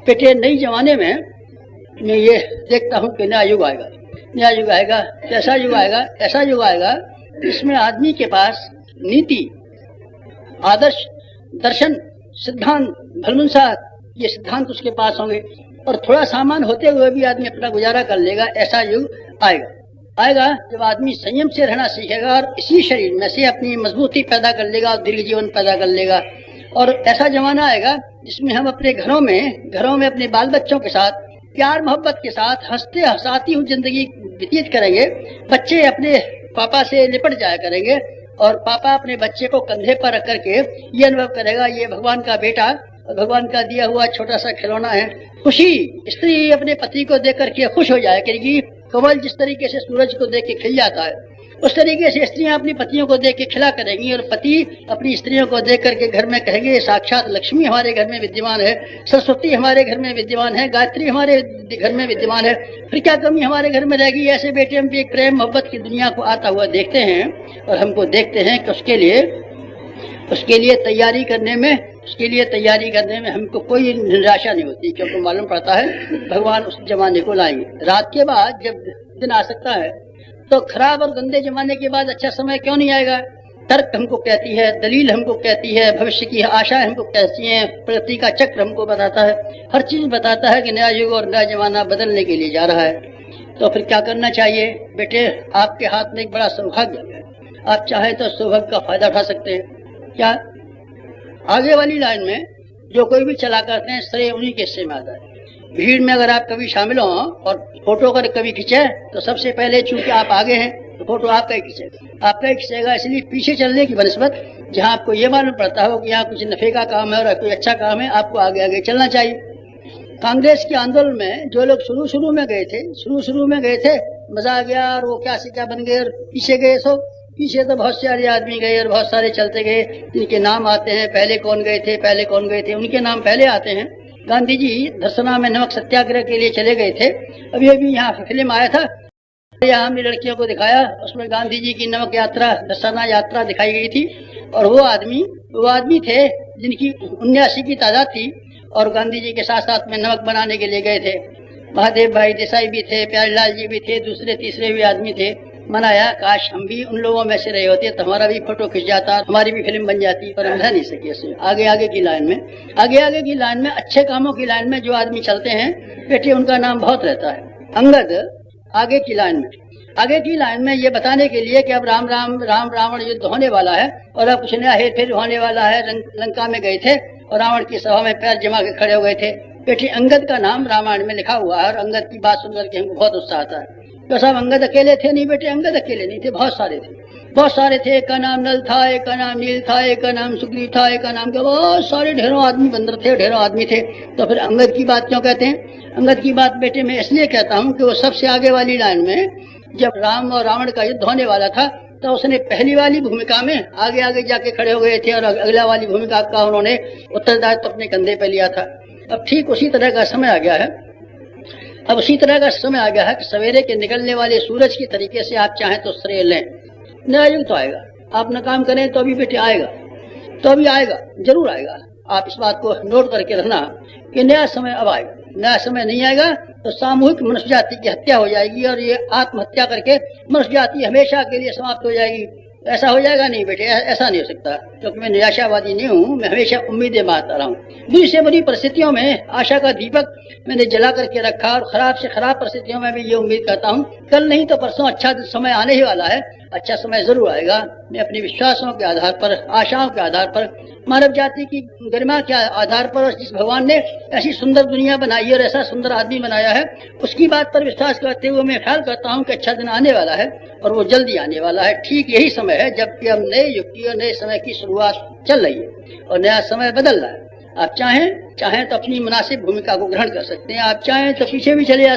बेटे नई जमाने में मैं ये देखता हूँ कि नया युग आएगा, नया युग आएगा। कैसा युग आएगा? ऐसा युग आएगा इसमें आदमी के पास नीति, आदर्श, दर्शन, सिद्धांत, भलमनसा, ये सिद्धांत उसके पास होंगे और थोड़ा सामान होते हुए भी आदमी अपना गुजारा कर लेगा। ऐसा युग आएगा जब आदमी संयम से रहना सीखेगा और इसी शरीर में से अपनी मजबूती पैदा कर लेगा और दीर्घ जीवन पैदा कर लेगा। और ऐसा जमाना आएगा जिसमें हम अपने घरों में अपने बाल बच्चों के साथ प्यार मोहब्बत के साथ हंसते हंसाती हुई जिंदगी व्यतीत करेंगे। बच्चे अपने पापा से लिपट जाया करेंगे और पापा अपने बच्चे को कंधे पर रख करके ये अनुभव करेगा ये भगवान का बेटा, भगवान का दिया हुआ छोटा सा खिलौना है। खुशी, स्त्री अपने पति को देख करके खुश हो जाया करेगी। कमल जिस तरीके से सूरज को देख के खिल जाता है उस तरीके से स्त्रियां अपनी पतियों को देख के खिला करेंगी और पति अपनी स्त्रियों को देख करके घर में कहेंगे साक्षात लक्ष्मी हमारे घर में विद्यमान है, सरस्वती हमारे घर में विद्यमान है, गायत्री हमारे घर में विद्यमान है, फिर क्या कमी हमारे घर में रहेगी। ऐसे बेटे हम भी एक प्रेम मोहब्बत की दुनिया को आता हुआ देखते हैं और हमको देखते हैं कि उसके लिए तैयारी करने में हमको कोई निराशा नहीं होती, क्योंकि मालूम पड़ता है भगवान उस जमाने को लाएंगे। रात के बाद जब दिन आ सकता है तो खराब और गंदे जमाने के बाद अच्छा समय क्यों नहीं आएगा? तर्क हमको कहती है, दलील हमको कहती है, भविष्य की आशाएं हमको कहती हैं, प्रगति का चक्र हमको बताता है, हर चीज बताता है कि नया युग और नया जमाना बदलने के लिए जा रहा है। तो फिर क्या करना चाहिए? बेटे आपके हाथ में एक बड़ा सौभाग्य है, आप चाहे तो सौभाग्य का फायदा उठा सकते हैं। क्या? आगे वाली लाइन में जो कोई भी चला करते हैं श्रेय उन्हीं के हिस्से में आता है। भीड़ में अगर आप कभी शामिल हो और फोटो अगर कभी खींचे तो सबसे पहले चूंकि आप आगे हैं तो फोटो आपका ही खींचेगा। इसलिए पीछे चलने की बनस्बत जहां आपको ये मालूम पड़ता हो कि यहाँ कुछ नफे का काम है और कोई अच्छा काम है, आपको आगे आगे चलना चाहिए। कांग्रेस के आंदोलन में जो लोग शुरू में गए थे मजा आ गया और वो क्या से क्या बन गए और पीछे तो बहुत सारे आदमी गए और बहुत सारे चलते गए जिनके नाम आते हैं। पहले कौन गए थे उनके नाम पहले आते हैं। गांधी जी धरसना में नमक सत्याग्रह के लिए चले गए थे। अभी यहाँ फिल्म आया था, यहाँ हमने लड़कियों को दिखाया, उसमें गांधी जी की नमक यात्रा, धरसना यात्रा दिखाई गई थी और वो आदमी थे जिनकी 79 की तादाद थी और गांधी जी के साथ साथ में नमक बनाने के लिए गए थे। महादेव भाई देसाई भी थे, प्यारेलाल जी भी थे, दूसरे तीसरे भी आदमी थे। मनाया काश हम भी उन लोगों में से रहे होते तो हमारा भी फोटो खिंच जाता, हमारी भी फिल्म बन जाती, पर हम रह नहीं सके उसमें। आगे की लाइन में अच्छे कामों की लाइन में जो आदमी चलते हैं बेटे उनका नाम बहुत रहता है। अंगद आगे की लाइन में ये बताने के लिए कि अब राम रावण युद्ध होने वाला है और अब कुछ नया हेर फेर होने वाला है। लंका में गए थे और रावण की सभा में पैर जमा के खड़े हो गए थे। बेटे अंगद का नाम रामायण में लिखा हुआ है और अंगद की बात सुनकर के हमको बहुत उत्साह आता है। तो सब अंगद अकेले थे? नहीं बेटे, अंगद अकेले नहीं थे, बहुत सारे थे। एक का नाम नल था, एक का नाम नील था, एक का नाम सुग्रीव था, एक का नाम क्या, बहुत सारे ढेरों आदमी बंदर थे, ढेरों आदमी थे। तो फिर अंगद की बात क्यों कहते हैं? अंगद की बात बेटे मैं इसलिए कहता हूँ कि वो सबसे आगे वाली लाइन में जब राम और रावण का युद्ध होने वाला था तो उसने पहली वाली भूमिका में आगे जाके खड़े हो गए थे और अगला वाली भूमिका का उन्होंने उत्तरदायित्व अपने कंधे पे लिया था। अब ठीक उसी तरह का समय आ गया है कि सवेरे के निकलने वाले सूरज की तरीके से आप चाहें तो श्रेय लें। नया युग तो आएगा, आप न काम करें तो अभी बेटे आएगा, जरूर आएगा। आप इस बात को नोट करके रखना कि नया समय अब आएगा। नया समय नहीं आएगा तो सामूहिक मनुष्य जाति की हत्या हो जाएगी और ये आत्महत्या करके मनुष्य जाति हमेशा के लिए समाप्त हो जाएगी। ऐसा हो जाएगा? नहीं बेटे, ऐसा नहीं हो सकता, क्योंकि मैं निराशावादी नहीं हूँ, मैं हमेशा उम्मीदें बांटता रहा हूँ। बुरी से बुरी परिस्थितियों में आशा का दीपक मैंने जला करके रखा और खराब से खराब परिस्थितियों में भी ये उम्मीद करता हूँ कल नहीं तो परसों अच्छा समय आने ही वाला है। अच्छा समय जरूर आएगा। मैं अपने विश्वासों के आधार पर, आशाओं के आधार पर, मानव जाति की गरिमा के आधार पर और जिस भगवान ने ऐसी सुंदर दुनिया बनाई है और ऐसा सुंदर आदमी बनाया है उसकी बात पर विश्वास करते हुए मैं ख्याल करता हूँ कि अच्छा दिन आने वाला है और वो जल्दी आने वाला है। ठीक यही समय है जबकि अब नए युग की और नए समय की शुरुआत चल रही है और नया समय बदल रहा है। आप चाहें तो अपनी मुनासिब भूमिका को ग्रहण कर सकते हैं। आप चाहें तो पीछे भी चले जा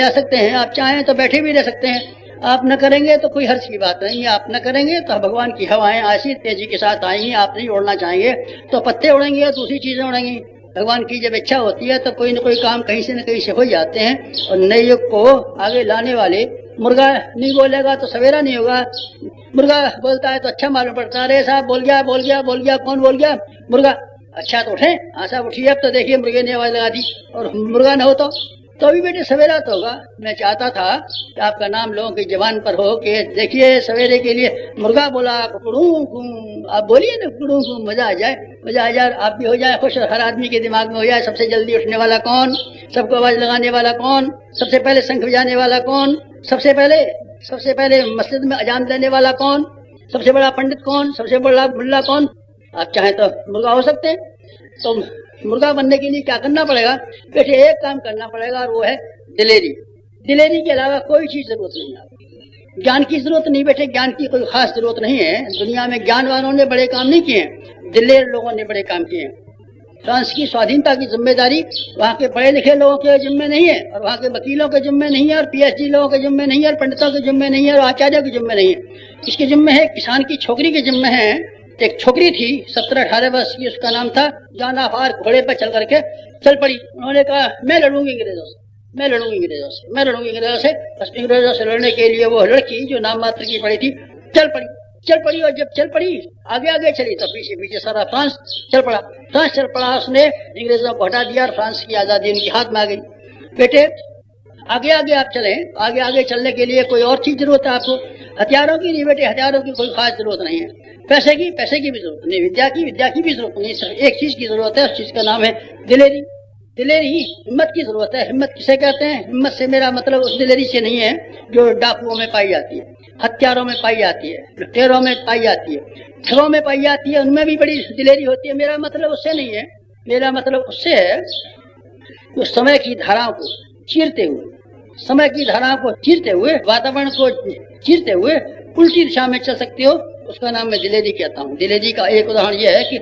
सकते हैं, आप चाहें तो बैठे भी रह सकते हैं। आप न करेंगे तो कोई हर्ष की बात नहीं है, आप न करेंगे तो भगवान की हवाएं ऐसी तेजी के साथ आएंगी। आप नहीं उड़ना चाहेंगे तो पत्ते उड़ेंगे और दूसरी चीजें उड़ेंगी। भगवान की जब इच्छा होती है तो कोई न कोई काम कहीं से न कहीं से हो जाते हैं। और नए युग को आगे लाने वाले, मुर्गा नहीं बोलेगा तो सवेरा नहीं होगा, मुर्गा बोलता है तो अच्छा मालूम पड़ता है। अरे साहब बोल गया, कौन बोल गया? मुर्गा। अच्छा तो उठे, हाँ साहब उठिए, अब तो देखिए मुर्गे ने आवाज लगा दी और मुर्गा न हो तो अभी बेटे सवेरा तो होगा। मैं चाहता था कि आपका नाम लोगों की जबान पर हो कि देखिए सवेरे के लिए मुर्गा बोला, कुकड़ू आप बोलिए ना, कुकड़ू मजा आ जाए, मजा आ जाए, आप भी हो जाए खुश, हर आदमी के दिमाग में हो जाए सबसे जल्दी उठने वाला कौन, सबको आवाज लगाने वाला कौन, सबसे पहले शंख बजाने वाला कौन, सबसे पहले मस्जिद में अजान देने वाला कौन, सबसे बड़ा पंडित कौन, सबसे बड़ा मुल्ला कौन। आप चाहें तो मुर्गा हो सकते हैं। तो मुर्गा बनने के लिए क्या करना पड़ेगा बेटे, एक काम करना पड़ेगा और वो है दिलेरी। दिलेरी के अलावा कोई चीज जरूरत नहीं है। ज्ञान की जरूरत नहीं बेटे, ज्ञान की कोई खास जरूरत नहीं है। दुनिया में ज्ञान वालों ने बड़े काम नहीं किए, दिलेर लोगों ने बड़े काम किए। फ्रांस की स्वाधीनता की जिम्मेदारी वहाँ के पढ़े लिखे लोगों के जिम्मे नहीं है, और वहाँ के वकीलों के जिम्मे नहीं है, और पीएचडी लोगों के जिम्मे नहीं है, और पंडितों के जिम्मे नहीं है, और आचार्यों के जिम्मे नहीं है। इसके जिम्मे है किसान की छोकरी के जिम्मे है। एक छोकरी थी 17-18 वर्ष की, उसका नाम था जान आफार, घोड़े पर चल करके चल पड़ी। उन्होंने कहा मैं लड़ूंगी अंग्रेजों से, मैं लड़ूंगी अंग्रेजों से, मैं लड़ूंगी अंग्रेजों से। बस अंग्रेजों से लड़ने के लिए वो लड़की जो नाम मात्र की पड़ी थी चल पड़ी, और जब चल पड़ी आगे आगे चली तो पीछे पीछे सारा फ्रांस चल पड़ा। उसने अंग्रेजों को हटा दिया और फ्रांस की आजादी उनके हाथ में आ गई। बेटे आगे आगे आप चलें, आगे आगे चलने के लिए कोई और चीज जरूरत है आपको, हथियारों की नहीं बेटे, हथियारों की कोई खास जरूरत नहीं है। पैसे की भी जरूरत नहीं, विद्या की भी जरूरत नहीं। सिर्फ एक चीज की जरूरत है, उस चीज का नाम है दिलेरी। दिलेरी हिम्मत की जरूरत है। हिम्मत किसे कहते हैं? हिम्मत से मेरा मतलब उस दिलेरी से नहीं है जो डाकुओं में पाई जाती है, हत्यारों में पाई जाती है, लुटेरों में पाई जाती है, ठगों में पाई जाती है, उनमें भी बड़ी दिलेरी होती है। मेरा मतलब उससे नहीं है, मेरा मतलब उससे है जो समय की धाराओं को चीरते हुए, वातावरण को चीरते हुए उल्टी दिशा में चल सकते हो, उसका नाम मैं दिलेरी कहता हूँ। दिलेरी का एक उदाहरण यह है कि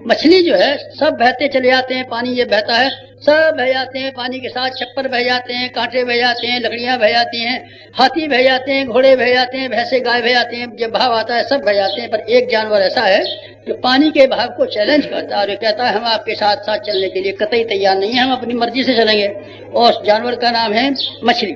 मछली जो है सब बहते चले जाते हैं, पानी ये बहता है, सब बह जाते हैं पानी के साथ, छप्पर बह जाते हैं, कांटे बह जाते हैं, लकड़ियां बह जाती हैं, हाथी बह जाते हैं, घोड़े बह जाते हैं, भैंसे गाय बह जाते हैं, जब भाव आता है सब बह जाते हैं। पर एक जानवर ऐसा है जो पानी के भाव को चैलेंज करता है और कहता है हम आपके साथ साथ चलने के लिए कतई तैयार नहीं है, हम अपनी मर्जी से चलेंगे, और उस जानवर का नाम है मछली।